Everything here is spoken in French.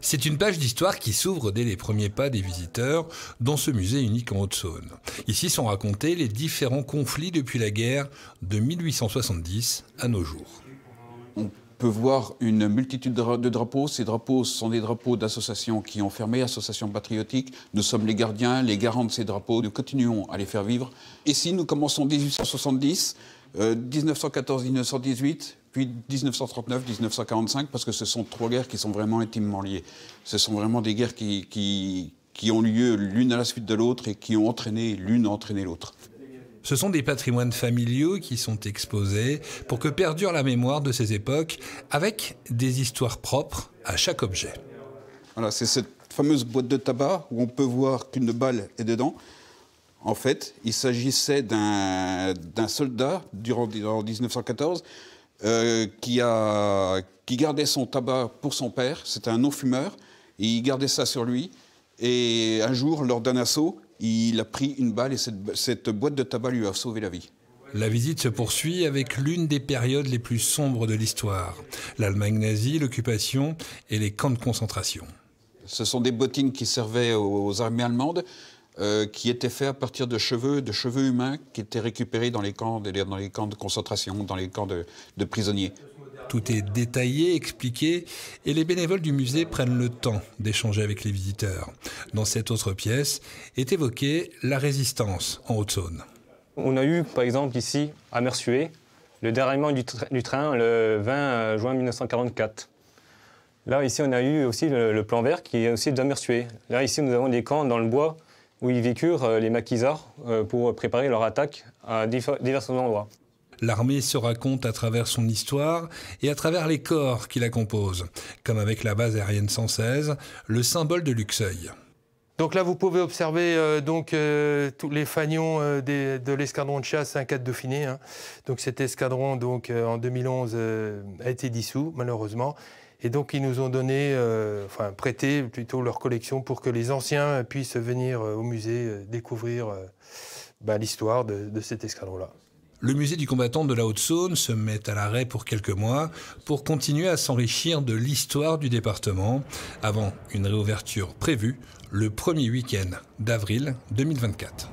C'est une page d'histoire qui s'ouvre dès les premiers pas des visiteurs dans ce musée unique en Haute-Saône. Ici sont racontés les différents conflits depuis la guerre de 1870 à nos jours. On peut voir une multitude de drapeaux. Ces drapeaux sont des drapeaux d'associations qui ont fermé, associations patriotiques. Nous sommes les gardiens, les garants de ces drapeaux. Nous continuons à les faire vivre. Ici, nous commençons en 1870, 1914-1918, puis 1939-1945, parce que ce sont trois guerres qui sont vraiment intimement liées. Ce sont vraiment des guerres qui ont lieu l'une à la suite de l'autre et qui ont entraîné l'une a entraîné l'autre. Ce sont des patrimoines familiaux qui sont exposés pour que perdure la mémoire de ces époques avec des histoires propres à chaque objet. Voilà, c'est cette fameuse boîte de tabac où on peut voir qu'une balle est dedans. En fait, il s'agissait d'un soldat en 1914 qui gardait son tabac pour son père. C'était un non-fumeur et il gardait ça sur lui. Et un jour, lors d'un assaut, il a pris une balle et cette boîte de tabac lui a sauvé la vie. La visite se poursuit avec l'une des périodes les plus sombres de l'histoire. L'Allemagne nazie, l'occupation et les camps de concentration. Ce sont des bottines qui servaient aux armées allemandes, qui étaient faits à partir de cheveux humains qui étaient récupérés dans les camps de concentration, dans les camps de prisonniers. Tout est détaillé, expliqué, et les bénévoles du musée prennent le temps d'échanger avec les visiteurs. Dans cette autre pièce est évoquée la résistance en Haute-Saône. On a eu, par exemple, ici, à Mercier, le déraillement du train le 20 juin 1944. Là, ici, on a eu aussi le plan vert qui est aussi de Mercier. Là, ici, nous avons des camps dans le bois où ils vécurent, les maquisards, pour préparer leur attaque à divers endroits. L'armée se raconte à travers son histoire et à travers les corps qui la composent, comme avec la base aérienne 116, le symbole de Luxeuil. Donc là, vous pouvez observer tous les fanions de l'escadron de chasse 1-4 Dauphiné. Hein. Donc cet escadron, en 2011, a été dissous, malheureusement. Et donc ils nous ont prêté plutôt leur collection pour que les anciens puissent venir au musée découvrir l'histoire de cet escadron-là. Le musée du combattant de la Haute-Saône se met à l'arrêt pour quelques mois pour continuer à s'enrichir de l'histoire du département avant une réouverture prévue le premier week-end d'avril 2024.